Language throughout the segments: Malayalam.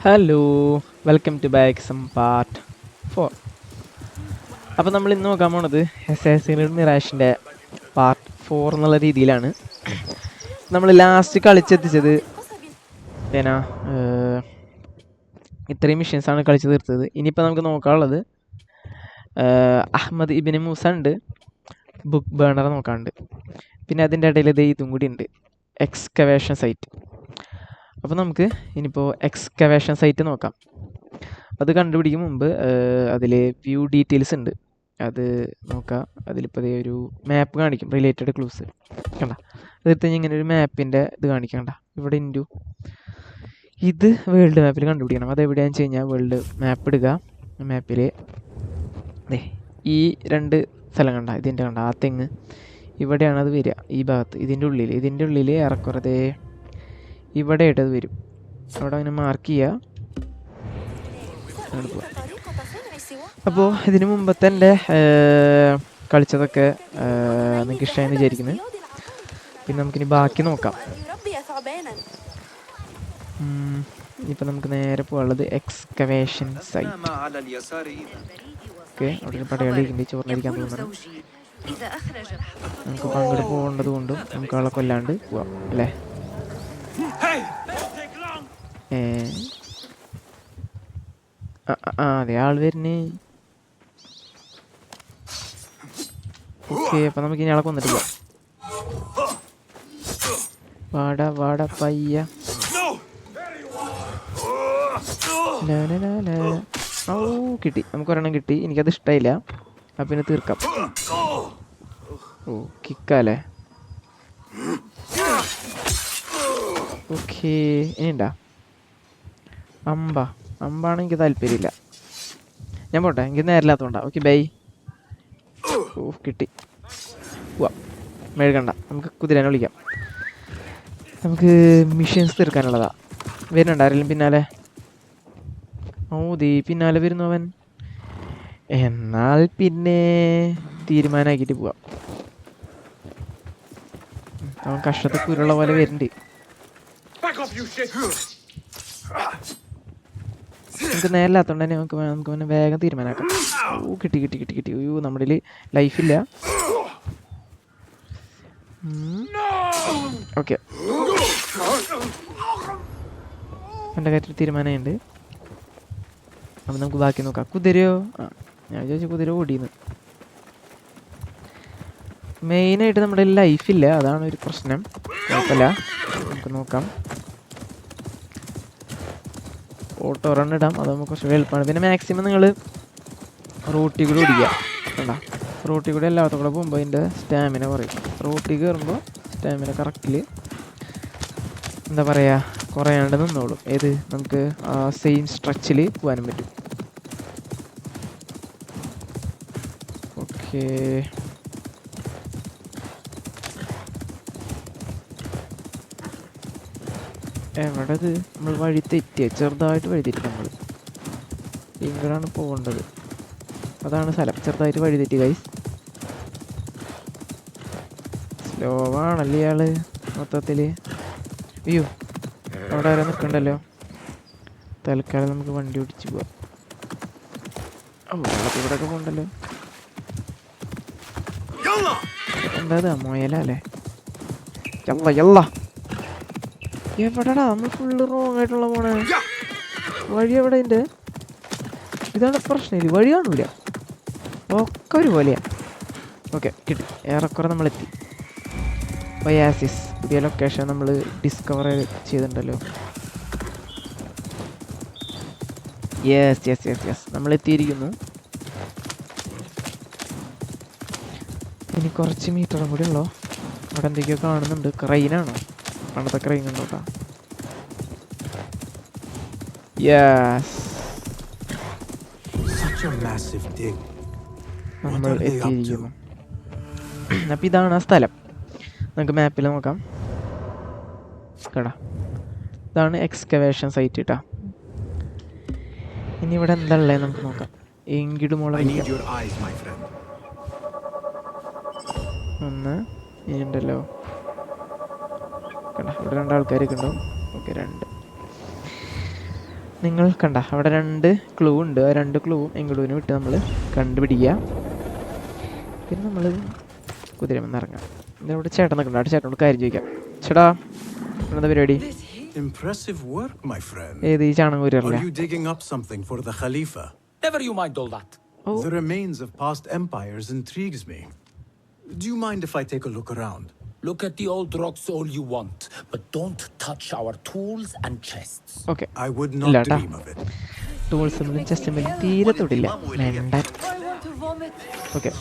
Hello, welcome to back some part 4. അപ്പോൾ നമ്മൾ ഇന്ന് നോക്കാൻ പോണത് അസാസിൻസ് മിറാഷിൻ്റെ പാർട്ട് 4 എന്നുള്ള രീതിയിലാണ്. നമ്മൾ ലാസ്റ്റ് കളിച്ചെത്തിച്ചത് പിന്നെ ഇത്രയും മിഷൻസാണ് കളിച്ച് തീർത്തത്. ഇനിയിപ്പോൾ നമുക്ക് നോക്കാനുള്ളത് അഹമ്മദ് ഇബിന് മൂസ ഉണ്ട്, ബുക്ക് ബേണർ നോക്കാനുണ്ട്, പിന്നെ അതിൻ്റെ ഇടയിൽ ഇതും കൂടി ഉണ്ട്, എക്സ്കവേഷൻ സൈറ്റ്. അപ്പോൾ നമുക്ക് ഇനിയിപ്പോൾ എക്സ്കവേഷൻ സൈറ്റ് നോക്കാം. അത് കണ്ടുപിടിക്കും മുമ്പ് അതിൽ വ്യൂ ഡീറ്റെയിൽസ് ഉണ്ട്, അത് നോക്കാം. അതിലിപ്പോൾ ഒരു മാപ്പ് കാണിക്കും, റിലേറ്റഡ് ക്ലൂസ് കണ്ട. അതെടുത്ത് ഇങ്ങനെ ഒരു മാപ്പിൻ്റെ ഇത് കാണിക്കണ്ട. ഇവിടെ ഇൻറ്റു ഇത് വേൾഡ് മാപ്പിൽ കണ്ടുപിടിക്കണം. അതെവിടെയാണെന്ന് വെച്ച് കഴിഞ്ഞാൽ വേൾഡ് മാപ്പ് എടുക്കുക. മാപ്പിൽ ഈ രണ്ട് സ്ഥലം കണ്ട, ഇതിൻ്റെ കണ്ട ആ തെങ്ങ് ഇവിടെയാണ് അത് വരിക. ഈ ഭാഗത്ത് ഇതിൻ്റെ ഉള്ളിൽ ഏറെക്കുറേ ഇവിടെ ആയിട്ട് അത് വരും. അവിടെ അങ്ങനെ മാർക്ക് ചെയ്യുക. അപ്പോൾ ഇതിന് മുമ്പത്തെ എൻ്റെ കളിച്ചതൊക്കെ നിങ്ങൾക്ക് ഇഷ്ടമായെന്ന് വിചാരിക്കുന്നത്. പിന്നെ നമുക്കിനി ബാക്കി നോക്കാം. ഇപ്പം നമുക്ക് നേരെ പോകാനുള്ളത് എക്സ്കവേഷൻ സൈറ്റ്. ഓക്കെ, അവിടെ ഒരു പടയാളിക്കുണ്ട്, ചോറിനിരിക്കാൻ തോന്നുന്നു. നമുക്ക് അങ്ങോട്ട് പോകേണ്ടത് കൊണ്ടും നമുക്ക് ആളെ കൊല്ലാണ്ട് പോവാം അല്ലേ. അതെ, ആൾ വരുന്നേ. ഓക്കെ, അപ്പം നമുക്ക് ഇനി ആളെ കൊന്നിട്ട് പോവാം. വാട പയ്യ. ഓ, കിട്ടി, നമുക്ക് ഒരെണ്ണം കിട്ടി. എനിക്കത് ഇഷ്ടമായില്ല, അപ്പം പിന്നെ തീർക്കാം. ഓ, കിക്കാല്ലേ. ഓക്കെ, ഇനിയുണ്ടാ അമ്പാണ് എനിക്ക് താല്പര്യമില്ല. ഞാൻ പോട്ടെ, എനിക്ക് നേരില്ലാത്തതുകൊണ്ടാ. Okay, by. ഓ, കിട്ടി. പോവാ, മെഴുകണ്ട. നമുക്ക് കുതിരനെ വിളിക്കാം. നമുക്ക് മിഷൻസ് തീർക്കാനുള്ളതാ. വരുന്നുണ്ട് ആരെങ്കിലും പിന്നാലെ? ഓ, പിന്നാലെ വരുന്നു അവൻ. എന്നാൽ പിന്നെ തീരുമാനമാക്കിയിട്ട് പോവാം. അവൻ കഷ്ടത്തെ കുരുള്ള പോലെ വരുന്നുണ്ട്. നമുക്ക് നേരില്ലാത്തതുകൊണ്ട് തന്നെ നമുക്ക് പിന്നെ വേഗം തീരുമാനമാക്കാം. ഓ, കിട്ടി. അയ്യോ, നമ്മുടെ ലൈഫില്ല. ഓക്കെ, എൻ്റെ കാര്യത്തിൽ തീരുമാനമുണ്ട്. അപ്പം നമുക്ക് ബാക്കി നോക്കാം. കുതിരയോ? ഞാൻ വിചാരിച്ചു കുതിര ഓടിയെന്ന്. മെയിനായിട്ട് നമ്മുടെ ലൈഫില്ല, അതാണ് ഒരു പ്രശ്നം. കുഴപ്പമില്ല, നമുക്ക് നോക്കാം. ഓട്ടോ റൺ ഇടാം, അത് നമുക്ക് കുറച്ച് എളുപ്പമാണ്. പിന്നെ മാക്സിമം നിങ്ങൾ റൂട്ടിൽ കൂടെ ഓടിക്കുക. വേണ്ട, റൂട്ടിൽ കൂടെ എല്ലാത്തും കൂടെ പോകുമ്പോൾ അതിൻ്റെ സ്റ്റാമിന കുറയും. റൂട്ടിൽ കയറുമ്പോൾ സ്റ്റാമിന കറക്റ്റിൽ എന്താ പറയുക കുറയാണ്ട് നിന്നോളും. ഏത് നമുക്ക് ആ സെയിം സ്ട്രെച്ചിൽ പോകാനും പറ്റും. ഓക്കെ, എവിടത്? നമ്മൾ വഴി തെറ്റിയ, ചെറുതായിട്ട് വഴി തെറ്റി. നമ്മൾ ഇങ്ങോട്ടാണ് പോകേണ്ടത്, അതാണ് സ്ഥലം. ചെറുതായിട്ട് വഴി തെറ്റി ഗൈസ്. സ്ലോ ആണല്ലേ ഇയാള് മൊത്തത്തിൽ. അയ്യോ, അവിടെ ആരാ നിൽക്കണ്ടല്ലോ. തൽക്കാലം നമുക്ക് വണ്ടി ഓടിച്ച് പോവാം. ഇവിടെയൊക്കെ പോകണ്ടല്ലോ. എന്താ മൊയലല്ലേ? എവിടെടാ? നമ്മൾ ഫുള്ള് റോങ് ആയിട്ടുള്ള പോണേ. വഴി എവിടെ? ഉണ്ട്, ഇതാണ് പ്രശ്നം. വഴി കാണൂല, ഒക്കെ ഒരുപോലെയാ. ഓക്കെ, കിട്ടി. ഏറെക്കുറെ നമ്മളെത്തി. ഒയാസിസ്, പുതിയ ലൊക്കേഷൻ നമ്മൾ ഡിസ്കവർ ചെയ്തിട്ടുണ്ടല്ലോ. യെസ് നമ്മളെത്തിയിരിക്കുന്നു. ഇനി കുറച്ച് മീറ്ററും കൂടി ഉള്ളോ. അവിടെ എന്തൊക്കെയോ കാണുന്നുണ്ട്. ക്രെയിനാണോ? പണ്ടത്തെ ക്രെയിൻ ഉണ്ടോട്ടാ. നമ്മൾ എത്തിയിരിക്കുന്നു. അപ്പം ഇതാണ് ആ സ്ഥലം. നമുക്ക് മാപ്പിൽ നോക്കാം. കേടാ, ഇതാണ് എക്സ്കവേഷൻ സൈറ്റ് കേട്ടാ. ഇനി ഇവിടെ എന്താ ഉള്ളത് നമുക്ക് നോക്കാം. എങ്കിട് മോളെ ഒന്ന് ഇനിയുണ്ടല്ലോ. കേടാ, ഇവിടെ രണ്ടാൾക്കാരൊക്കെ ഉണ്ടാവും. ഓക്കെ, രണ്ട്. നിങ്ങൾ കണ്ട അവിടെ 2 ക്ലൂ ഉണ്ട്. ആ 2 ക്ലൂവും എങ്കിലൂവിന് വിട്ട് നമ്മൾ കണ്ടുപിടിക്കുക. പിന്നെ നമ്മൾ കുതിരമെന്ന് ഇറങ്ങാം. ഇവിടെ ചേട്ടൻ നിൽക്കണ്ട. അവിടെ ചേട്ടനോട് കാര്യം ചോദിക്കാം. ചേട്ടാ എന്താ പരിപാടി? Impressive work, my friend. ഏത് ഈ ചാണകൂരല്ലേ? Are you digging up something for the Khalifa? Never you mind all that. Oh. The remains of past empires intrigues me. Do you mind if I take a look around? Look at the old rocks all you want, but don't touch our tools and chests. Okay, I would not Lata. dream of it. ടൂൾസും ചെസ്റ്റും തീരെ തൊടില്ല. വേണ്ട. ഓക്കെ,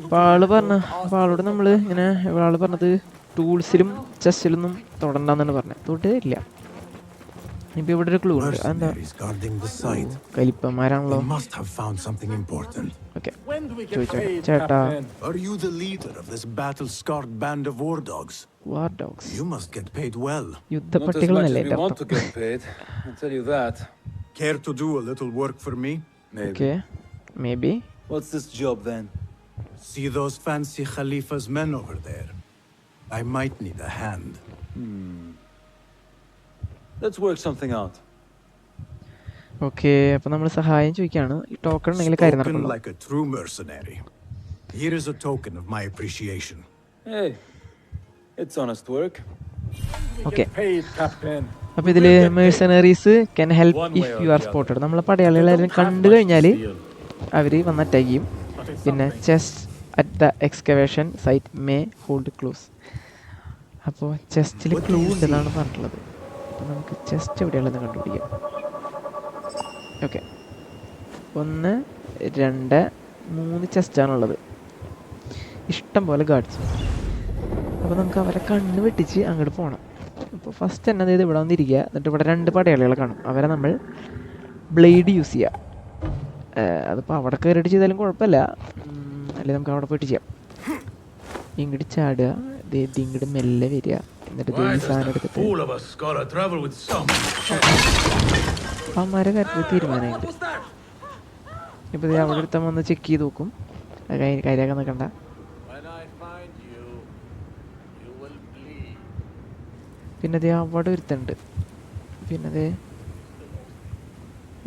അപ്പോൾ ആളോട് നമ്മൾ ഇങ്ങനെ ആൾ പറഞ്ഞത് ടൂൾസിലും ചെസ്റ്റിലൊന്നും തൊടണ്ടെന്നാണ് പറഞ്ഞത്. തൊട്ടില്ല. ഇപ്പം ഇവിടെ ഒരു ക്ലൂ ഉണ്ട്. അതെന്താ? Mercenaries guarding the site. കലിപ്പന്മാരാണല്ലോ. They must have found something important. Okay, ചോദിച്ചോട്ടെ ചേട്ടാ. Are you the leader of this battle-scarred band of war dogs? War dogs, You must get paid well. യുദ്ധപ്പട്ടികളെന്നല്ലേ എൻ്റെ want to അർത്ഥം? get paid. I'll tell you that. Care to do a little work for me? Maybe. Okay, may be. What's this job then? See those fancy Khalifa's men over there? I might need a hand. Let's work something out. Okay, അപ്പോൾ നമ്മൾ സഹായം ചോദിക്കുകയാണ്. ഈ ടോക്കൺ ഉണ്ടെങ്കിൽ കാര്യം Spoken നടക്കുള്ളൂ. like a true mercenary. Here is a token of my appreciation. Hey, it's honest work. Okay, Paid, Captain. അപ്പോൾ ഇതിൽ mercenaries can help if you are spotted. നമ്മളെ പടയാളികളെല്ലാം കണ്ടു കഴിഞ്ഞാൽ അവർ വന്ന് അറ്റാക്ക് ചെയ്യും. പിന്നെ chest at the excavation site may hold clues. അപ്പോൾ ചെസ്റ്റിൽ ക്ലൂ ഉണ്ടെന്നാണ് പറഞ്ഞിട്ടുള്ളത്. അപ്പോൾ നമുക്ക് ചെസ്റ്റ് എവിടെയുള്ളതെന്ന് കണ്ടുപിടിക്കാം. ഓക്കെ, 1 2 3 ചെസ്റ്റാണുള്ളത്. ഇഷ്ടം പോലെ ഗാർഡ്സ്. അപ്പോൾ നമുക്ക് അവരെ കണ്ണ് വെട്ടിച്ച് അങ്ങോട്ട് പോകണം. അപ്പോൾ ഫസ്റ്റ് തന്നെ അതായത് ഇവിടെ വന്നിരിക്കുക. എന്നിട്ട് ഇവിടെ 2 പടയാളികളെ കാണും. അവരെ നമ്മൾ ബ്ലേഡ് യൂസ് ചെയ്യുക. അതിപ്പോൾ അവിടെ കയറിയിട്ട് ചെയ്താലും കുഴപ്പമില്ല. അല്ലെങ്കിൽ നമുക്ക് അവിടെ പോയിട്ട് ചെയ്യാം. ഇങ്ങോട്ട് ചാടുക, ഇങ്ങോട്ട് മെല്ലെ വരിക. എന്നിട്ട് ഈ സാധനം എടുത്തിട്ട് അമ്മമാരെ കാര്യത്തിൽ തീരുമാനമുണ്ട്. ഇപ്പോൾ ഇത് അവിടെ എടുത്താൽ വന്ന് ചെക്ക് ചെയ്ത് നോക്കും. കാര്യമാക്കാൻ നിൽക്കണ്ട. പിന്നെ അത് അവിടെ ഒരുത്തുണ്ട്. പിന്നെ അത്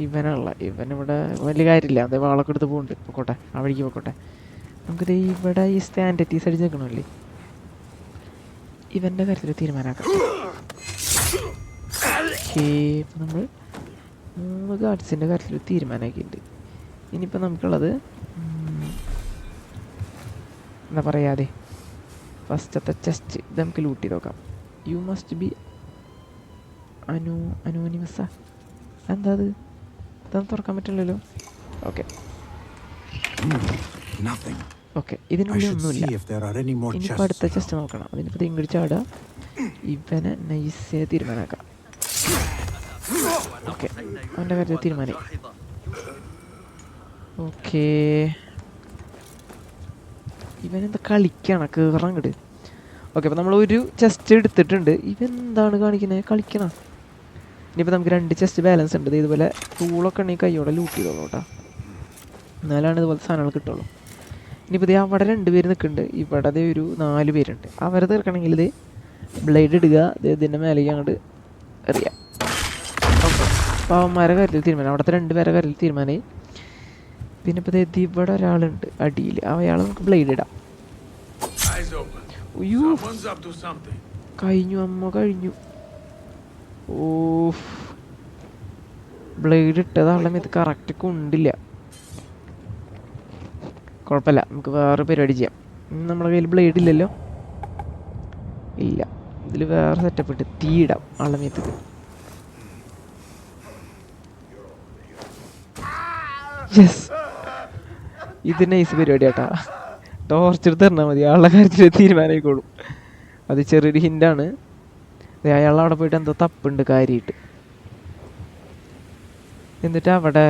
ഇവനിവിടെ വലിയ കാര്യമില്ല. അതേ വാളൊക്കെ എടുത്ത് പോകുന്നുണ്ട്. പൊക്കോട്ടെ, ആ വഴിക്ക് പൊക്കോട്ടെ. നമുക്കിത് ഇവിടെ ഈ സ്റ്റാൻഡറ്റീസ് അടിച്ച് നിൽക്കണമല്ലേ, ഇവൻ്റെ കാര്യത്തിൽ തീരുമാനമാക്കാം. ഓക്കേ, ഇപ്പം നമ്മൾ 3 ഗാർഡ്സിൻ്റെ കാര്യത്തിൽ തീരുമാനമാക്കിയിട്ടുണ്ട്. ഇനിയിപ്പോൾ നമുക്കുള്ളത് എന്താ പറയാതെ ഫസ്റ്റത്തെ ചെസ്റ്റ് ഇത് നമുക്ക് ലൂട്ട് ചെയ്ത് നോക്കാം. യു മസ്റ്റ് ബി അനോണിമസാ. എന്താ അത്? ഇതൊന്നും തുറക്കാൻ പറ്റില്ലല്ലോ. ഓക്കെ ഓക്കെ, ഇതിനുള്ളിൽ ഒന്നുമില്ല. ഇനിയിപ്പോൾ അടുത്ത ചെസ്റ്റ് നോക്കണം. അതിനിപ്പോൾ ഇങ്ങോട്ട് ചാടുക, ഇവനെ നൈസ് തീരുമാനമാക്കാം. ഓക്കെ, അവൻ്റെ കാര്യത്തിൽ തീരുമാനം. ഓക്കേ, ഇവനെന്താ കളിക്കണം, കയറാൻ കിട്ട്. ഓക്കെ, അപ്പോൾ നമ്മൾ ഒരു ചെസ്റ്റ് എടുത്തിട്ടുണ്ട്. ഇവൻ എന്താണ് കാണിക്കുന്നത്? കളിക്കണം. ഇനിയിപ്പോൾ നമുക്ക് 2 ചെസ്റ്റ് ബാലൻസ് ഉണ്ട്. ഇതുപോലെ ടൂളൊക്കെ ഉണ്ടെങ്കിൽ കൈയോടെ ലൂട്ട് ചെയ്തോളൂ കേട്ടോ. എന്നാലാണ് ഇതുപോലത്തെ സാധനങ്ങൾ കിട്ടുള്ളൂ. ഇനിയിപ്പോൾ അവിടെ 2 പേര് നിൽക്കുന്നുണ്ട്. ഇവിടെ അതേ ഒരു 4 പേരുണ്ട്. അവരെ തീർക്കണമെങ്കിൽ ഇത് ബ്ലേഡ് ഇടുക, ഇതിൻ്റെ മേലേക്ക് അങ്ങോട്ട് എറിയാം. ഓക്കെ, അപ്പോൾ അവന്മാരെ കാര്യത്തിൽ തീരുമാനം. അവിടുത്തെ 2 പേരെ കാര്യത്തിൽ തീരുമാനമായി. പിന്നെ ഇപ്പോൾ ഇവിടെ ഒരാളുണ്ട് അടിയിൽ. അയാൾ നമുക്ക് ബ്ലേഡ് ഇടാം. അയ്യോ, കഴിഞ്ഞു അമ്മ, കഴിഞ്ഞു. ഓ, ബ്ലേഡ് ഇട്ടതാളുടെ ഇത് കറക്റ്റ് കൊണ്ടില്ല. കുഴപ്പമില്ല, നമുക്ക് വേറെ പരിപാടി ചെയ്യാം. നമ്മുടെ കയ്യിൽ ബ്ലേഡ് ഇല്ലല്ലോ. ഇല്ല, ഇതിൽ വേറെ സെറ്റപ്പ് ഇട്ട് തീയിടാം ആളുടെ മേത്തേക്ക്. യെസ്, ഇത് നൈസ് പരിപാടി കേട്ടാ. ടോർച്ചെടുത്ത് തരണാൽ മതി, ആളുടെ കാര്യത്തിൽ തീരുമാനമായിക്കോളും. അത് ചെറിയൊരു ഹിൻ്റാണ്. അയാൾ അവിടെ പോയിട്ട് എന്തോ തപ്പുണ്ട് കാര്യമായിട്ട്. എന്നിട്ട് അവിടെ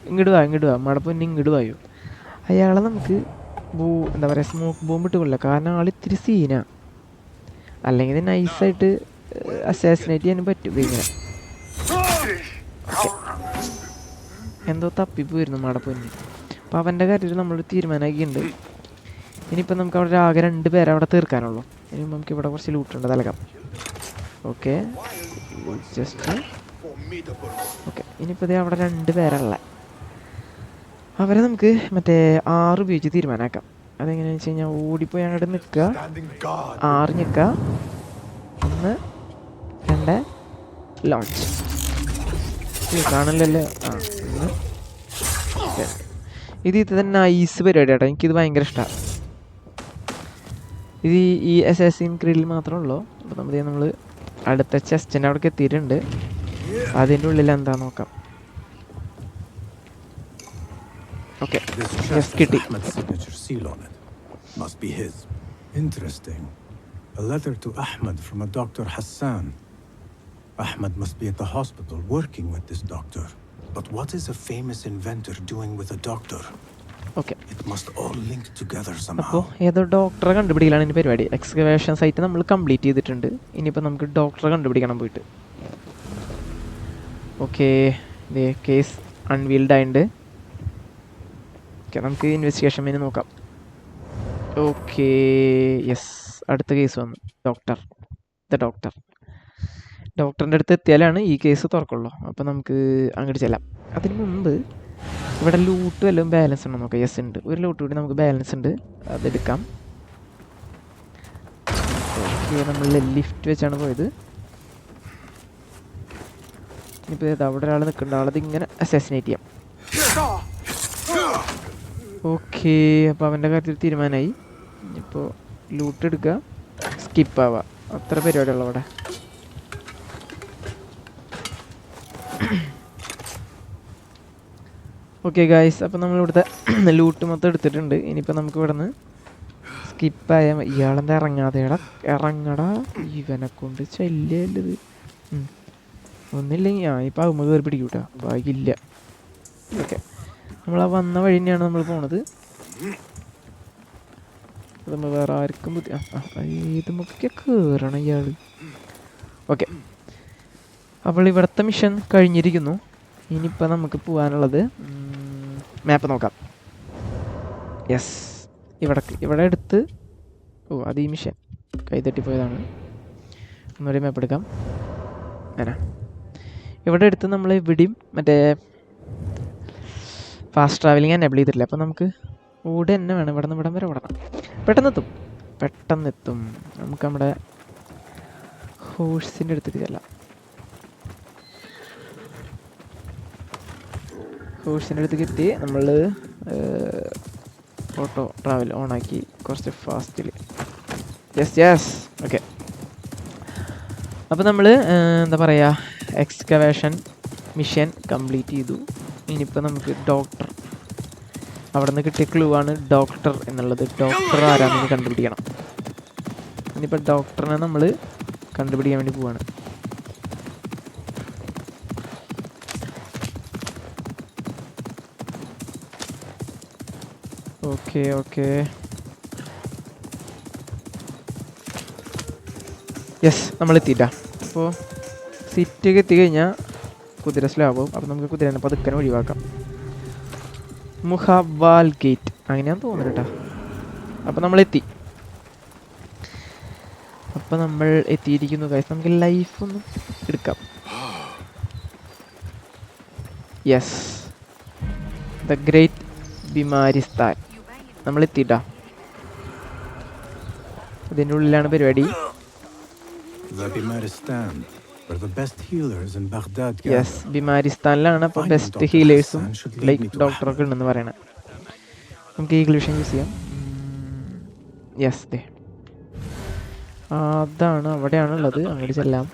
ഇങ്ങോട്ട് വാ മടപ്പൊന്നെ ഇങ്ങോട്ട് വായോ. അയാളെ നമുക്ക് എന്താ പറയുക സ്മോക്ക് ബോംബ് ഇട്ട് കൊള്ളില്ല. കാരണം ആൾ ഇത്തിരി സീനാണ്. അല്ലെങ്കിൽ ഇത് നൈസായിട്ട് അസാസിനേറ്റ് ചെയ്യാനും പറ്റും. ഇങ്ങനെ എന്തോ തപ്പിപ്പോയിരുന്നു മടപ്പൊന്നെ. അപ്പോൾ അവൻ്റെ കാര്യത്തിൽ നമ്മളൊരു തീരുമാനമാക്കിയിട്ടുണ്ട്. ഇനിയിപ്പോൾ നമുക്ക് അവിടെ ആകെ 2 പേരെ അവിടെ തീർക്കാനുള്ളൂ. ഇനി നമുക്ക് ഇവിടെ കുറച്ച് ലൂട്ടുണ്ട് തലക്കാം. ഓക്കെ, ജസ്റ്റ് ഓക്കെ, ഇനിയിപ്പോൾ ഇതേ അവിടെ 2 പേരുള്ള അവരെ നമുക്ക് മറ്റേ 6 ഉപയോഗിച്ച് തീരുമാനമാക്കാം. അതെങ്ങനെയാണെന്ന് വെച്ച് കഴിഞ്ഞാൽ ഓടിപ്പോയി അങ്ങോട്ട് നിൽക്കുക, 6 നിൽക്കുക, 1 2 ലോഞ്ച്. കാണല്ലോ. ആ, 1 ഇത് തന്നെ നൈസ് പരിപാടി കേട്ടോ, എനിക്കിത് ഭയങ്കര ഇഷ്ടമാണ്. ഇത് ഈ അസാസിൻ ക്രീഡിൽ മാത്രമേ ഉള്ളൂ. അപ്പോൾ നമ്മൾ അടുത്ത ചെസ്റ്റിൻ്റെ അവിടേക്ക് എത്തിയിട്ടുണ്ട്. അതിൻ്റെ ഉള്ളിൽ എന്താ നോക്കാം. Okay, This yes chest has കിട്ടി. Ahmed's signature seal on it. Must be his. Interesting. A letter to Ahmed from a Dr. Hassan. Ahmed must be at the hospital working with this doctor. But what is a famous inventor doing with a doctor? Okay, It must all link together അപ്പോൾ somehow. ഏതോ ഡോക്ടറെ കണ്ടുപിടിക്കലാണ് എൻ്റെ പരിപാടി. എക്സ്കവേഷൻ സൈറ്റ് നമ്മൾ കംപ്ലീറ്റ് ചെയ്തിട്ടുണ്ട്. ഇനിയിപ്പോൾ നമുക്ക് ഡോക്ടറെ കണ്ടുപിടിക്കണം പോയിട്ട്. ഓക്കെ, ഇതേ കേസ് അൺവീൽഡ് ആയിട്ടുണ്ട്. ഓക്കെ, നമുക്ക് ഇൻവെസ്റ്റിഗേഷൻ മെനു നോക്കാം. ഓക്കെ, യെസ്, അടുത്ത കേസ് വന്നു. ഡോക്ടറിൻ്റെ അടുത്ത് എത്തിയാലാണ് ഈ കേസ് തുറക്കുള്ളൂ. അപ്പോൾ നമുക്ക് അങ്ങോട്ട് ചെല്ലാം. അതിന് മുമ്പ് ഇവിടെ ലൂട്ട് വല്ലതും ബാലൻസ് ഉണ്ടോ നോക്കാം. യെസ് ഉണ്ട്, ഒരു ലൂട്ട് കൂടി നമുക്ക് ബാലൻസ് ഉണ്ട്, അതെടുക്കാം. ഓക്കെ, നമ്മൾ ലിഫ്റ്റ് വെച്ചാണ് പോയത്. ഇനിയിപ്പോൾ ഇത് അവിടെ ഒരാൾ നിൽക്കുന്നുണ്ട്, ആളത് ഇങ്ങനെ അസാസിനേറ്റ് ചെയ്യാം. ഓക്കെ, അപ്പോൾ അവൻ്റെ കാര്യത്തിൽ തീരുമാനമായി. ഇപ്പോൾ ലൂട്ട് എടുക്കുക, സ്കിപ്പ് ആവുക, അത്ര പരിപാടിയുള്ള അവിടെ. ഓക്കെ ഗായ്സ്, അപ്പോൾ നമ്മളിവിടുത്തെ ലൂട്ട് മൊത്തം എടുത്തിട്ടുണ്ട്. ഇനിയിപ്പോൾ നമുക്ക് ഇവിടെ നിന്ന് സ്കിപ്പായ ഇയാളെന്താ ഇറങ്ങടാ, ഇവനെ കൊണ്ട് ശല്യല്ലത്. ഒന്നില്ലെങ്കിൽ ഇപ്പോൾ ആകുമ്പോൾ കയറി പിടിക്കൂട്ടാ, ഭാഗ്യമില്ല. ഓക്കെ, നമ്മൾ ആ വന്ന വഴി തന്നെയാണ് നമ്മൾ പോണത്. നമ്മൾ വേറെ ആർക്കും ഇതുമൊക്കെ കയറണം ഇയാൾ. ഓക്കെ, അപ്പോൾ ഇവിടുത്തെ മിഷൻ കഴിഞ്ഞിരിക്കുന്നു. ഇനിയിപ്പോൾ നമുക്ക് പോകാനുള്ളത് മാപ്പ് നോക്കാം. യെസ്, ഇവിടെ എടുത്ത് അത് ഈ മിഷൻ കൈതട്ടിപ്പോയതാണ്. ഒന്നുകൂടി മാപ്പ് എടുക്കാം. അങ്ങനെ ഇവിടെ എടുത്ത് നമ്മൾ ഇവിടെയും മറ്റേ ഫാസ്റ്റ് ട്രാവലിംഗ് എനേബിൾ ചെയ്തിട്ടില്ല. അപ്പോൾ നമുക്ക് ഓടെ തന്നെ വേണം, ഇവിടെ നിന്ന് ഇവിടം വരെ ഓടണം. പെട്ടെന്നെത്തും. നമുക്ക് നമ്മുടെ ഹോഴ്സിൻ്റെ അടുത്തേക്ക് ചെല്ലാം. ഹോഴ്സിൻ്റെ അടുത്തേക്ക് എത്തി നമ്മൾ ഓട്ടോ ട്രാവൽ ഓണാക്കി കുറച്ച് ഫാസ്റ്റിൽ. യെസ് ഓക്കെ, അപ്പോൾ നമ്മൾ എന്താ പറയുക, എക്സ്കവേഷൻ മിഷൻ കംപ്ലീറ്റ് ചെയ്തു. ഇനിയിപ്പോൾ നമുക്ക് ഡോക്ടർ, അവിടെ നിന്ന് കിട്ടിയ ക്ലൂ ആണ് ഡോക്ടർ എന്നുള്ളത്. ഡോക്ടർ ആരാണെന്ന് കണ്ടുപിടിക്കണം. ഇനിയിപ്പോൾ ഡോക്ടറിനെ നമ്മൾ കണ്ടുപിടിക്കാൻ വേണ്ടി പോവാണ്. ഓക്കെ യെസ്, നമ്മൾ എത്തിയിട്ടാ. അപ്പോൾ സിറ്റിയൊക്കെ എത്തിക്കഴിഞ്ഞാൽ കുതിര സ്ലോ ആവും. അപ്പോൾ നമുക്ക് കുതിരനെ പതുക്കനെ ഒഴിവാക്കാം. മുഹവാൽ ഗേറ്റ് അങ്ങനെയാന്ന് തോന്നുന്നു കേട്ടോ. അപ്പോൾ നമ്മൾ എത്തിയിരിക്കുന്നു ഗൈസ്. നമുക്ക് ലൈഫ് ഒന്ന് എടുക്കാം. യെസ്, ദ ഗ്രേറ്റ് ബിമാരിസ്ഥാൻ നമ്മൾ എത്തിയിട്ടാ. ഇതിൻ്റെ ഉള്ളിലാണ് പരിപാടി. The Bimaristan, where the best healers in Baghdad yes, ബിമാരിസ്ഥാനിലാണ് അപ്പോൾ ബെസ്റ്റ് ഹീലേഴ്സും ലൈക്ക് ഡോക്ടറൊക്കെ ഉണ്ടെന്ന് പറയണേ. നമുക്ക് ഈ ഇംഗ്ലീഷ് യൂസ് ചെയ്യാം. യെസ്, ദേ അതാണ്, അവിടെയാണുള്ളത്. അങ്ങോട്ട് ചെല്ലാം.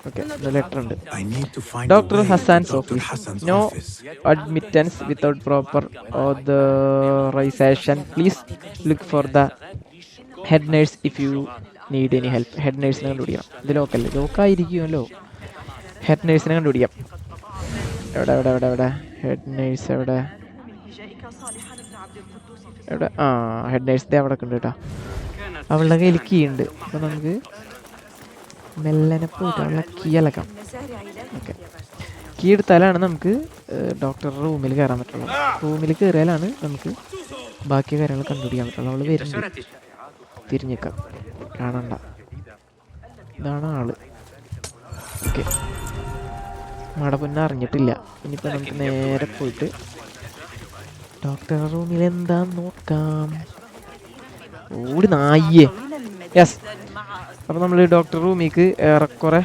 ഓക്കെ, ലെറ്റർ ഉണ്ട്. Doctor Hassan's office. No admittance without proper authorisation. Please look for the head nurse if you need any help. Head നേഴ്സിനെ കണ്ടുപിടിക്കണം. ഇത് ലോക്കായിരിക്കുമല്ലോ. ഹെഡ് നേഴ്സിനെ കണ്ടുപിടിക്കാം. എവിടെ ഹെഡ് നേഴ്സ് എവിടെ? ഹെഡ് നേഴ്സ് അവിടെ ഉണ്ട് കേട്ടോ. അവളുടെ കയ്യിൽ കീ ഉണ്ട്. അപ്പോൾ നമുക്ക് മെല്ലനെ പോയിട്ട് അവളെ കീ അലക്കാം. ഓക്കെ, കീ എടുത്താലാണ് നമുക്ക് ഡോക്ടറുടെ റൂമിൽ കയറാൻ പറ്റുള്ളൂ. റൂമിൽ കയറിയാലാണ് നമുക്ക് ബാക്കി കാര്യങ്ങൾ കണ്ടുപിടിക്കാൻ പറ്റുള്ളൂ. അവൾ വരുന്നുണ്ട്. തിരിഞ്ഞേക്കാം, കാണണ്ട. ഇതാണ് ആള്. ഓക്കെ, മടപ്പൊന്നെ അറിഞ്ഞിട്ടില്ല. ഇനിയിപ്പോൾ നമുക്ക് നേരെ പോയിട്ട് ഡോക്ടർ റൂമിൽ എന്താന്ന് നോക്കാം. ഓടി നായേ. യെസ്, അപ്പോൾ നമ്മൾ ഡോക്ടർ റൂമിലേക്ക് ഏറെക്കുറെ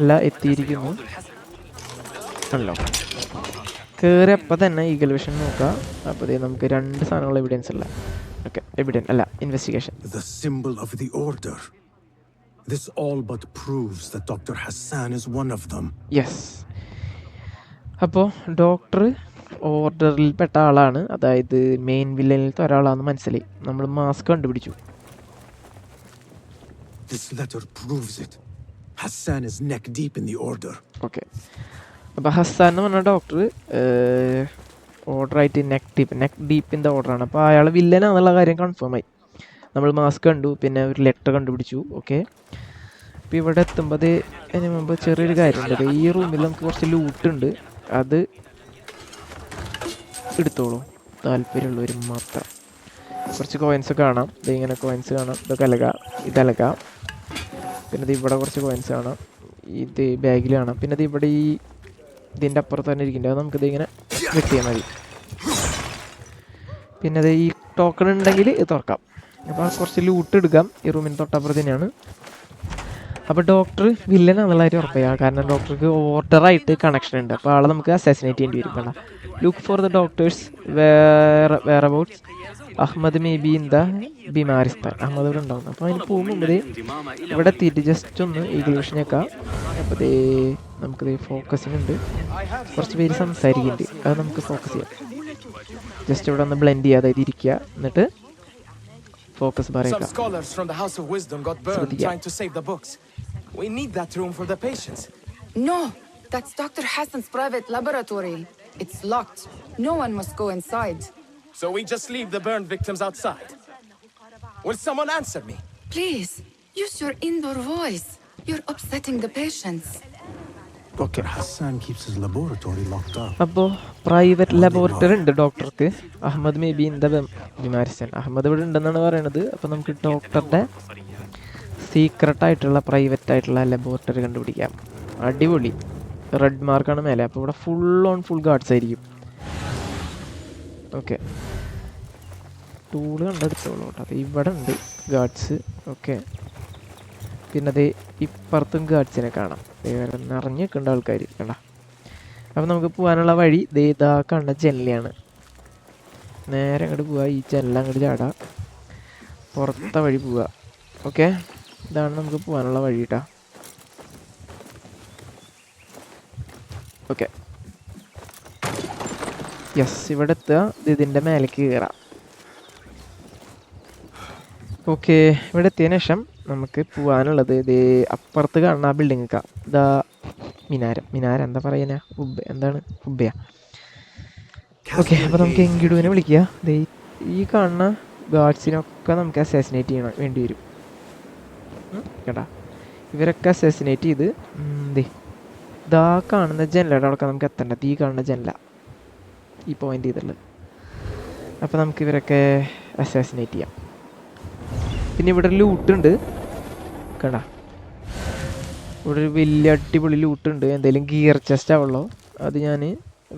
എല്ലാം എത്തിയിരിക്കുന്നു. ആണല്ലോ, കയറിയപ്പോൾ തന്നെ ഈഗൽ വിഷൻ നോക്കാം. അപ്പോൾ നമുക്ക് 2 സാധനങ്ങൾ എവിഡൻസ് ഉള്ള. ഓക്കെ, എവിഡൻസ് അല്ല, investigation. The symbol of the Order. This all but proves that Dr. Hassan is one of them. Yes, അപ്പോൾ ഡോക്ടർ ഓർഡറിൽപ്പെട്ട ആളാണ്, അതായത് മെയിൻ വില്ലനിലത്തെ ഒരാളാണെന്ന് മനസ്സിലായി. നമ്മൾ മാസ്ക് കണ്ടുപിടിച്ചു. This letter proves it. Hassan is neck deep in the Order. Okay, അപ്പോൾ ഹസ്സാൻ എന്ന് പറഞ്ഞ ഡോക്ടർ ഓർഡറായിട്ട് നെക്ക് ഡീപ്പ് ഇൻ ദ ഓർഡറാണ്. അപ്പോൾ അയാൾ വില്ലനാണെന്നുള്ള കാര്യം കൺഫേം ആയി. നമ്മൾ മാസ്ക് കണ്ടു, പിന്നെ ഒരു ലെറ്റർ കണ്ടുപിടിച്ചു. ഓക്കെ, അപ്പോൾ ഇവിടെ എത്തുമ്പോൾ അതിന് മുമ്പ് ചെറിയൊരു കാര്യമുണ്ട്. ഈ റൂമിൽ നമുക്ക് കുറച്ച് ലൂട്ടുണ്ട്, അത് എടുത്തോളൂ, താല്പര്യമുള്ളവർ മാത്രം. കുറച്ച് കോയിൻസ് കാണാം, ഇങ്ങനെ കോയിൻസ് കാണാം. ഇതൊക്കെ ഇതലക. പിന്നെ ഇത് ഇവിടെ കുറച്ച് കോയിൻസ് കാണാം, ഇത് ബാഗിൽ കാണാം. പിന്നെ ഇത് ഇവിടെ ഇതിൻ്റെ അപ്പുറത്ത് തന്നെ ഇരിക്കുന്നുണ്ട്, അത് നമുക്കിത് ഇങ്ങനെ വെട്ടിയാൽ മതി. പിന്നെ അത് ഈ ടോക്കൺ ഉണ്ടെങ്കിൽ ഇത് തുറക്കാം. അപ്പോൾ കുറച്ച് ലൂട്ട് എടുക്കാം. ഈ റൂമിന് തൊട്ടപ്പുറത്ത് തന്നെയാണ്. അപ്പോൾ ഡോക്ടർ വില്ലനാന്നുള്ള കാര്യം ഉറപ്പാണ്, കാരണം ഡോക്ടർക്ക് ഓർഡറായിട്ട് കണക്ഷൻ ഉണ്ട്. അപ്പോൾ ആളെ നമുക്ക് അസാസിനേറ്റ് ചെയ്യേണ്ടി വരും. കണ്ട, look for the doctor's whereabouts Ahmad may be in the Bimaristan. Ahmad ഇവിടെ ഉണ്ടാവും. അപ്പോൾ അതിന് പോകുമ്പോൾ ഇവിടെ എത്തിയിട്ട് ജസ്റ്റ് ഒന്ന് ഈഗിൾ വിഷൻ വെക്കാം. അപ്പോൾ നമുക്കിത് ഫോക്കസിങ് ഉണ്ട്, കുറച്ച് പേര് സംസാരിക്കുന്നുണ്ട്, അത് നമുക്ക് ഫോക്കസ് ചെയ്യാം. ജസ്റ്റ് ഇവിടെ ഒന്ന് ബ്ലെൻഡ് ചെയ്യാതെ ഇരിക്കുക, എന്നിട്ട് ഫോക്കസ് പറയാം. Some scholars from the House of Wisdom got burned trying to save the books. We need that room for the patients. No, that's Dr. Hassan's private laboratory. It's locked. No one must go inside. So we just leave the burned victims outside. Will someone answer me? Please, use your indoor voice. You're upsetting the patients. Dr. Hassan keeps his laboratory locked up. അപ്പോൾ പ്രൈവറ്റ് ലബോറട്ടറി ഉണ്ട് ഡോക്ടർക്ക്. Ahmad may be in the Bimaristan. Ahmad ഇവിടെ ഉണ്ടെന്നാണ് പറയണത്. അപ്പോൾ നമുക്ക് ഡോക്ടറുടെ സീക്രട്ടായിട്ടുള്ള പ്രൈവറ്റ് ആയിട്ടുള്ള ലബോറട്ടറി കണ്ടുപിടിക്കാം. അടിപൊളി, റെഡ് മാർക്കാണ് മേലെ. അപ്പോൾ ഇവിടെ ഫുൾ ഗാർഡ്സ് ആയിരിക്കും. ഓക്കെ, ടൂള് കണ്ടെടുത്തോളൂ കേട്ടോ. അപ്പോൾ ഇവിടെ ഉണ്ട് ഗാർഡ്സ്. ഓക്കെ, പിന്നെ അത് ഇപ്പുറത്തും ഗാർഡ്സിനെ കാണാം, നിറഞ്ഞൊക്കെയുണ്ട് ആൾക്കാർ. കണ്ട, അപ്പോൾ നമുക്ക് പോകാനുള്ള വഴി ഇതാ കണ്ട ജനലാണ്. നേരെ അങ്ങോട്ട് പോവുക, ഈ ജനല അങ്ങോട്ട് ചാടാം, പുറത്തെ വഴി പോവുക. ഓക്കെ, ഇതാണ് നമുക്ക് പോകാനുള്ള വഴി കേട്ടോ. ഓക്കെ, യെസ്, ഇവിടെ എത്തുക, ഇതിൻ്റെ മേലേക്ക് കയറാം. ഓക്കെ, ഇവിടെ എത്തിയതിനു ശേഷം നമുക്ക് പോകാനുള്ളത് ഇത് അപ്പുറത്ത് കാണുന്ന ആ ബിൽഡിങ്ങൊക്കെ. ഇതാ മിനാരം എന്താ പറയുക, എന്താണ് ഹുബയ. ഓക്കെ, അപ്പോൾ നമുക്ക് എങ്കിടുവിനെ വിളിക്കുക. ഈ കാണുന്ന ഗാർഡ്സിനൊക്കെ നമുക്ക് അസാസിനേറ്റ് ചെയ്യണം വേണ്ടി വരും കേട്ടാ. ഇവരൊക്കെ അസാസിനേറ്റ് ചെയ്ത് ഇതാ കാണുന്ന ജനലയുടെ അവിടെ നമുക്ക് എത്തേണ്ടത്. ഈ കാണുന്ന ജനല, ഈ പോയിന്റ് ചെയ്തുള്ളത്. അപ്പോൾ നമുക്ക് ഇവരൊക്കെ അസാസിനേറ്റ് ചെയ്യാം. പിന്നെ ഇവിടെ ഒരു ലൂട്ടുണ്ട് കണ്ടാ, ഇവിടെ ഒരു വലിയ അടിപൊളി ലൂട്ടുണ്ട്. എന്തെങ്കിലും ഗിയർ ചെസ്റ്റ് ആവുള്ളൂ, അത് ഞാൻ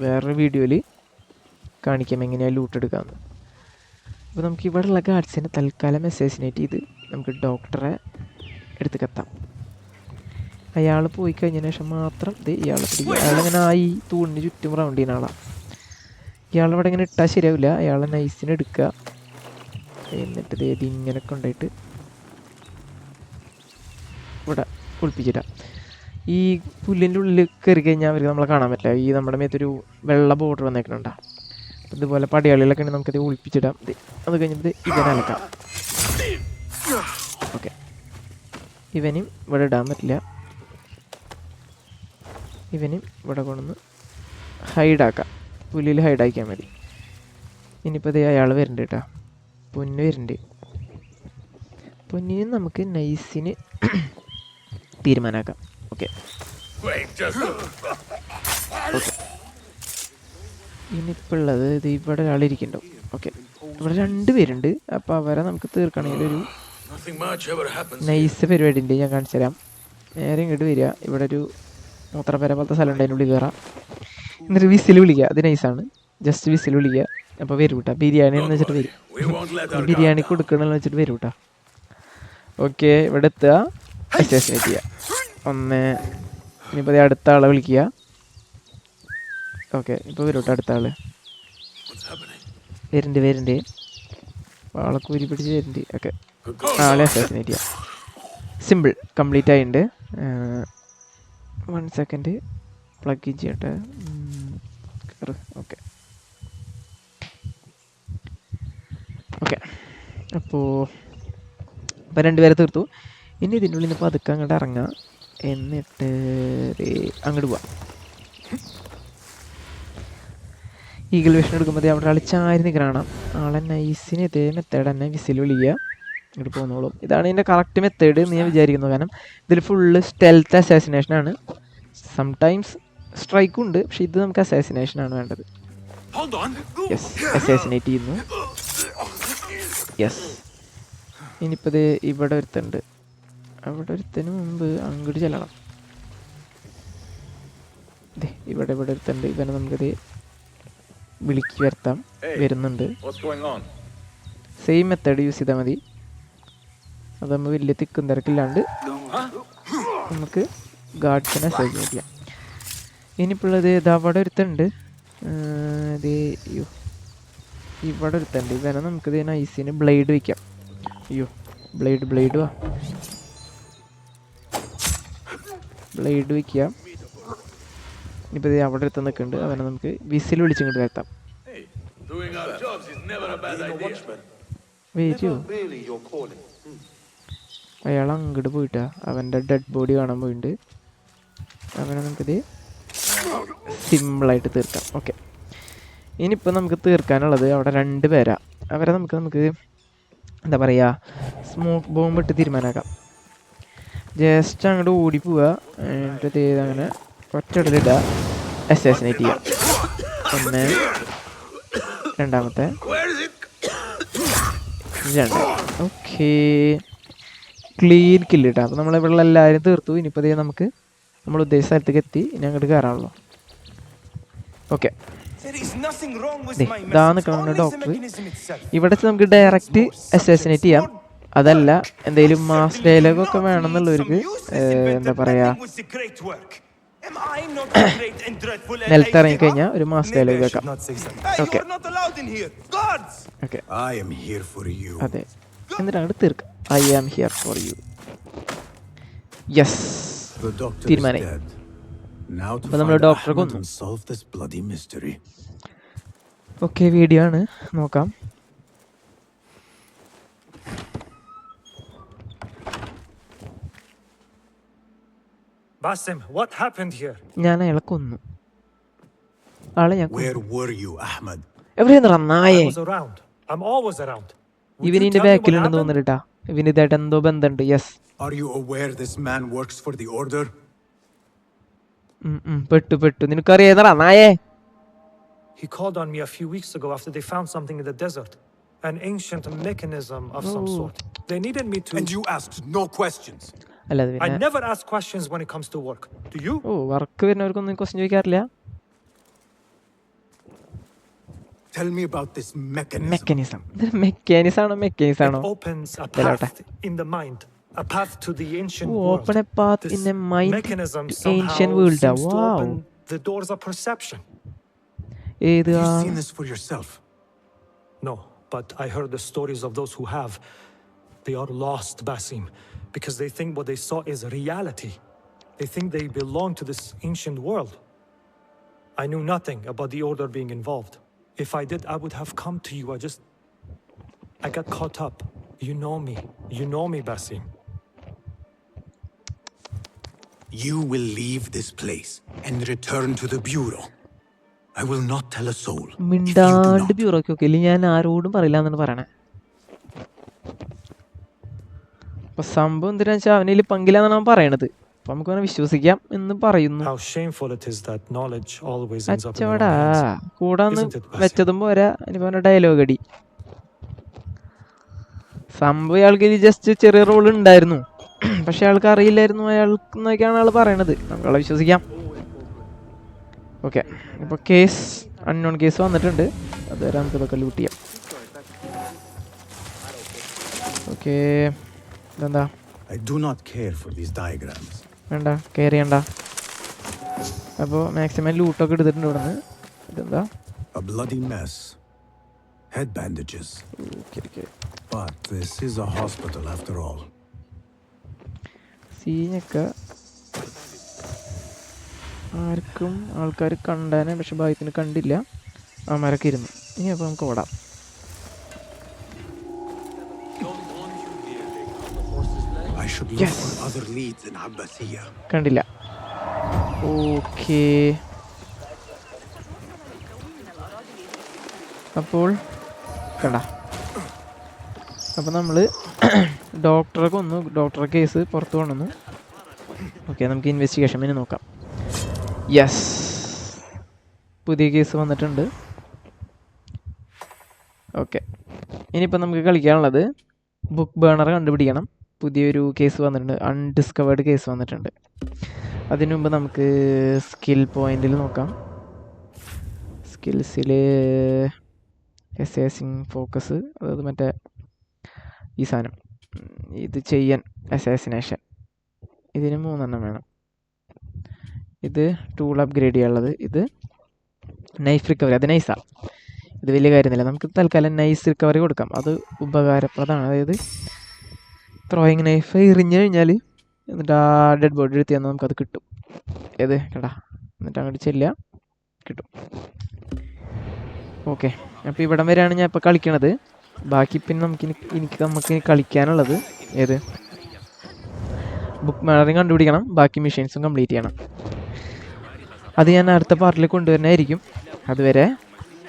വേറൊരു വീഡിയോയിൽ കാണിക്കാം എങ്ങനെയാണ് ലൂട്ട് എടുക്കാമെന്ന്. അപ്പോൾ നമുക്ക് ഇവിടെ ഉള്ള ഗാർഡ്സിനെ തൽക്കാലം അസാസിനേറ്റ് ചെയ്ത് നമുക്ക് ഡോക്ടറെ എടുത്തേക്കെത്താം. അയാൾ പോയി കഴിഞ്ഞതിന് ശേഷം മാത്രം ഇയാളെ പിടിക്കുക. അയാളിങ്ങനെ ആയി തൂണിന് ചുറ്റും റൗണ്ട് ചെയ്യുന്ന ആളാണ്. ഇയാളിവിടെ ഇങ്ങനെ ഇട്ടാൽ ശരിയാവില്ല. അയാളെ നൈസിന് എടുക്കുക, എന്നിട്ട് ഇങ്ങനെ കൊണ്ടുപോയിട്ട് ഇവിടെ ഒളിപ്പിച്ചിട്ടാ. ഈ പുല്ലിൻ്റെ ഉള്ളിൽ കയറി കഴിഞ്ഞാൽ അവർക്ക് നമ്മളെ കാണാൻ പറ്റില്ല. ഈ നമ്മുടെ മേത്തൊരു വെള്ള ബോർഡർ വന്നേക്കണുണ്ടാ. ഇതുപോലെ പടയാളികളൊക്കെ ഉണ്ടെങ്കിൽ നമുക്കത് ഒളിപ്പിച്ചിടാം. അത് കഴിഞ്ഞിട്ട് ഇവനലക്കാം. ഓക്കെ, ഇവനും ഇവിടെ ഇടാൻ പറ്റില്ല. ഇവനും ഇവിടെ കൊണ്ടുവന്ന് ഹൈഡാക്കാം, പുല്ലിൽ ഹൈഡാക്കിയാൽ മതി. ഇനിയിപ്പോൾ അയാൾ വരുന്നുണ്ട് കേട്ടോ, പൊന്ന് വരുന്നുണ്ട്. പൊന്നിന് നമുക്ക് നൈസിന് തീരുമാനമാക്കാം. ഓക്കെ, ഇനിയിപ്പോൾ ഉള്ളത് ഇത് ഇവിടെ ഒരാളിരിക്കുന്നുണ്ടോ. ഓക്കെ, ഇവിടെ 2 പേരുണ്ട്. അപ്പോൾ അവരെ നമുക്ക് തീർക്കണമെങ്കിൽ ഒരു നൈസ് പരിപാടി ഉണ്ട്, ഞാൻ കാണിച്ചു തരാം. നേരെ ഇങ്ങോട്ട് വരിക. ഇവിടെ ഒരു മൂത്രപ്പേര പോലത്തെ സ്ഥലം ഉണ്ട്, അതിൻ്റെ ഉള്ളിൽ കയറാം. എന്നിട്ട് വിസിൽ വിളിക്കുക, അത് നൈസാണ്. ജസ്റ്റ് വിസിൽ വിളിക്കുക, അപ്പോൾ വരും കേട്ടോ. ബിരിയാണി എന്ന് വെച്ചിട്ട് വരും. ബിരിയാണി കൊടുക്കണമെന്ന് വെച്ചിട്ട് വരും കേട്ടോ. ഓക്കെ, ഇവിടെ എത്തുക, അസോസിനേറ്റ് ചെയ്യുക. ഇനിയിപ്പോൾ അടുത്ത ആളെ വിളിക്കുക. ഓക്കെ, ഇപ്പോൾ വരും കേട്ടോ അടുത്ത ആൾ. വരുന്നുണ്ട് ആളെ കൂരി പിടിച്ച് വരുന്നുണ്ട്. ഓക്കെ, ആളെ അസോസിനേറ്റ് ചെയ്യാം. സിമ്പിൾ, കംപ്ലീറ്റ് ആയിട്ടുണ്ട്. 1 സെക്കൻഡ് പ്ലഗ് ഇൻ ചെയ്യട്ടെ. ഓക്കെ ഓക്കെ, അപ്പോൾ 2 പേരെ തീർത്തു. ഇനി ഇതിൻ്റെ ഉള്ളിൽ നിന്ന് പതുക്കെ അങ്ങോട്ട് ഇറങ്ങാം, എന്നിട്ട് അങ്ങോട്ട് പോവാം. ഈഗിൾ വിഷൻ എടുക്കുമ്പോൾ അവിടെ ആൾ ചാരി നിൽക്കണം. ആളെ നൈസിന് ഇതേ മെത്തേഡ് തന്നെ വിസിൽ വിളിക്കുക, ഇങ്ങോട്ട് പോന്നോളും. ഇതാണ് ഇതിൻ്റെ കറക്റ്റ് മെത്തേഡ് എന്ന് ഞാൻ വിചാരിക്കുന്നു. കാരണം ഇതിൽ ഫുള്ള് സ്റ്റെൽത്ത് അസാസിനേഷനാണ്. സംടൈംസ് സ്ട്രൈക്കും ഉണ്ട്, പക്ഷെ ഇത് നമുക്ക് അസാസിനേഷനാണ് വേണ്ടത്. യെസ്, അസാസിനേറ്റ് ചെയ്യുന്നു. യെസ്, ഇനിയിപ്പോൾ ഇത് ഇവിടെ ഒരുത്തുണ്ട്. അവിടെ ഒരുത്തന് മുമ്പ് അങ്ങോട്ട് ചെല്ലണം. ഇവിടെ ഒരുത്തുണ്ട്. ഇവനെ നമുക്കത് വിളിക്ക് വരുത്താം. വരുന്നുണ്ട്. സെയിം മെത്തേഡ് യൂസ് ചെയ്താൽ മതി. അതാകുമ്പോൾ വലിയ തിക്കും തിരക്കില്ലാണ്ട് നമുക്ക് ഗാർഡ്സിനെ സേവ് ചെയ്യാം. ഇനിയിപ്പോൾ ഉള്ളത് ഇത് അവിടെ ഒരുത്തുണ്ട്. ഇവിടെ ഒരുത്തുണ്ട്. ഇവനെ നമുക്കിത് നൈസിന് ബ്ലേഡ് വയ്ക്കാം. അയ്യോ, ബ്ലേഡ് വാ, ബ്ലേഡ് വയ്ക്കുക. ഇനിയിപ്പോൾ ഇത് അവിടെ ഒരുത്ത് നിൽക്കുന്നുണ്ട്. അവനെ നമുക്ക് വിസിൽ വിളിച്ചിങ്ങോട്ട് വരുത്താം. വരൂ, അയാൾ അങ്ങോട്ട് പോയിട്ടാ അവൻ്റെ ഡെഡ് ബോഡി കാണാൻ പോയിട്ടുണ്ട്. അവനെ നമുക്കിത് സിമ്പിളായിട്ട് തീർക്കാം. ഓക്കെ, ഇനിയിപ്പോൾ നമുക്ക് തീർക്കാനുള്ളത് അവിടെ 2 പേരാ. അവരെ നമുക്ക് എന്താ പറയുക, സ്മോക്ക് ബോംബ് ഇട്ട് തീരുമാനമാക്കാം. ജസ്റ്റ് അങ്ങോട്ട് ഓടി പോവുക, എന്നിട്ട് അങ്ങനെ ഒറ്റയിടലിടുക, അസാസിനേറ്റ് ചെയ്യുക. 1, രണ്ടാമത്തെ 2. ഓക്കെ, ക്ലീൻ കില്ല് കിട്ടാം. അപ്പോൾ നമ്മളിവിടെ എല്ലാവരും തീർത്തു. ഇനിയിപ്പോൾ നമുക്ക് നമ്മൾ ഉദ്ദേശിച്ച സ്ഥലത്തേക്ക് എത്തി. ഇനി അങ്ങോട്ട് കയറാമല്ലോ. ഓക്കെ, ഇതാ നിൽക്കണം ഡോക്ടർ. ഇവിടെ നമുക്ക് ഡയറക്റ്റ് അസാസിനേറ്റ് ചെയ്യാം. അതല്ല, എന്തെങ്കിലും മാസ് ഡയലോഗൊക്കെ വേണമെന്നുള്ളവർക്ക് എന്താ പറയുക, നിലത്ത് ഇറങ്ങിക്കഴിഞ്ഞാൽ ഒരു മാസ് ഡയലോഗ് വെക്കാം. ഓക്കെ ഓക്കെ, അതെ, എന്നിട്ട് അങ്ങോട്ട് തീർക്കാം. I am here for you. Yes, തീരുമാനമായി. അപ്പോൾ നമ്മൾ ഡോക്ടറെ കൊന്നു. ഓക്കെ, വീഡിയോ ആണ്, നോക്കാം. Basim, what happened here? ഞാൻ അയാളെ കൊന്നു. ആളെ ഞാൻ Where were you, Ahmed? എവിടെയാ നായേ? I was around. I'm always around. ഇവനിന്റെ ബാക്കിലുണ്ടെന്ന് തോന്നിട്ടാ. ഇവന് ഇതായിട്ട് എന്തോ ബന്ധമുണ്ട്. Yes. Are you aware this man works for the order? പെട്ടു നിനക്കറിയാ നായേ? He called on me a few weeks ago after they found something in the desert. An ancient mechanism of some sort. They needed me to... And you asked no questions. അല്ല, I never ask questions when it comes to work. Do you? Work വരുന്നവർക്കൊന്നും ക്വസ്റ്റ്യൻ ചോദിക്കാറില്ല. Tell me about this mechanism. Mechanism ആണോ? It opens a path in the mind. A path to the ancient world. Open a path in the mind mechanism to ancient world. seems to Wow. open the doors of perception. Have you seen this for yourself? No, but I heard the stories of those who have. They are lost, Basim, because they think what they saw is reality. They think they belong to this ancient world. I knew nothing about the order being involved. If I did, I would have come to you. I got caught up. You know me, Basim. You will leave this place and return to the bureau. I will not tell a soul. മിണ്ടാണ്ട് ബ്യൂറോക്ക് ഇല്ല, ഞാൻ ആരോടും പറയില്ല എന്നാണ് പറയണേ. അപ്പൊ സംഭവം എന്തിനാ വെച്ചാൽ അവനിൽ പങ്കില്ലാന്നാണ് അവൻ പറയണത്. അപ്പൊ നമുക്ക് അവനെ വിശ്വസിക്കാം എന്ന് പറയുന്നു. How shameful it is that knowledge always ends up in അച്ചവടാ our hands. കൂടാന്ന് വെച്ചതും പോരാ. ഇനിയിപ്പോ അവന്റെ ഡയലോഗ് അടി. സംഭവം അയാൾക്ക് ജസ്റ്റ് ചെറിയ റോൾ ഉണ്ടായിരുന്നു, പക്ഷെ അയാൾക്ക് അറിയില്ലായിരുന്നു അയാൾക്ക് എന്നൊക്കെയാണ് ആൾ പറയണത്. നമ്മളെ വിശ്വസിക്കാം. ഓക്കെ, ഇപ്പോൾ കേസ് അൺനോൺ കേസ് വന്നിട്ടുണ്ട്. അതുവരെ നമുക്ക് ഇതൊക്കെ ലൂട്ട് ചെയ്യാം. ഓക്കെ, ഇതെന്താ? I do not care for these diagrams. വേണ്ട, കെയർ ചെയ്യണ്ട. അപ്പോൾ മാക്സിമം ലൂട്ടൊക്കെ എടുത്തിട്ടുണ്ട് ഇവിടെ നിന്ന്. ഇതെന്താ? A bloody mess. Head bandages. Okay. But this is a hospital after all. സീനൊക്കെ ആർക്കും ആൾക്കാർ കണ്ടാനെ, പക്ഷെ ഭാഗ്യത്തിന് കണ്ടില്ല. അവന്മാരൊക്കെ ഇരുന്നു. ഇനി അപ്പോൾ നമുക്ക് ഓടാം. I should look for other leads in Abbasiyah. കണ്ടില്ല. ഓക്കേ, അപ്പോൾ കണ്ട. അപ്പോൾ നമ്മൾ ഡോക്ടറെ കൊന്നു. ഡോക്ടറെ കേസ് പുറത്ത് കൊണ്ടുവന്നു. ഓക്കെ, നമുക്ക് ഇൻവെസ്റ്റിഗേഷൻ പിന്നെ നോക്കാം. യെസ്, പുതിയ കേസ് വന്നിട്ടുണ്ട്. ഓക്കെ, ഇനിയിപ്പോൾ നമുക്ക് കളിക്കാനുള്ളത് ബുക്ക് ബേണർ കണ്ടുപിടിക്കണം. പുതിയൊരു കേസ് വന്നിട്ടുണ്ട്, അൺഡിസ്കവേർഡ് കേസ് വന്നിട്ടുണ്ട്. അതിനു മുമ്പ് നമുക്ക് സ്കിൽ പോയിന്റിൽ നോക്കാം. സ്കിൽസിൽ അസാസിൻ ഫോക്കസ്, അതായത് മറ്റേ ഈ സാധനം, ഇത് ചെയ്യാൻ അസാസിനേഷൻ, ഇതിന് 3 എണ്ണം വേണം. ഇത് ടൂൾ അപ്ഗ്രേഡ് ചെയ്യാനുള്ളത്. ഇത് നൈഫ് റിക്കവറി, അത് നൈസാണ്. ഇത് വലിയ കാര്യമൊന്നുമില്ല. നമുക്ക് തൽക്കാലം നൈസ് റിക്കവറി കൊടുക്കാം. അത് ഉപകാരപ്രദമാണ്. അതായത് ത്രോയിങ് നൈഫ് എറിഞ്ഞു കഴിഞ്ഞാൽ എന്നിട്ട് ആ ഡെഡ് ബോഡി എടുത്ത് തന്നാൽ നമുക്കത് കിട്ടും. ഏത് കേട്ടാ, എന്നിട്ട് അങ്ങോട്ട് ചെല്ലുക, കിട്ടും. ഓക്കെ, അപ്പോൾ ഇവിടം വരെയാണ് ഞാൻ ഇപ്പോൾ കളിക്കണത്. ബാക്കി പിന്നെ നമുക്ക് കളിക്കാനുള്ളത് ഏത് ബുക്ക് മാനറിങ് കണ്ടുപിടിക്കണം. ബാക്കി മിഷൻസും കംപ്ലീറ്റ് ചെയ്യണം. അത് ഞാൻ അടുത്ത പാർട്ടിൽ കൊണ്ടുവരുന്നതായിരിക്കും. അതുവരെ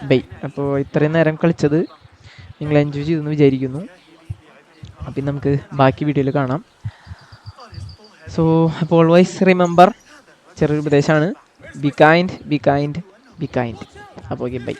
ബൈ. അപ്പോൾ ഇത്രയും നേരം കളിച്ചത് നിങ്ങൾ എൻജോയ് ചെയ്തെന്ന് വിചാരിക്കുന്നു. അപ്പം നമുക്ക് ബാക്കി വീഡിയോയിൽ കാണാം. സോ അപ്പോൾ ഓൾവേസ് റിമെമ്പർ, ചെറിയൊരു ഉപദേശമാണ്, ബി കൈൻഡ്. അപ്പോൾ ഓക്കെ, ബൈ.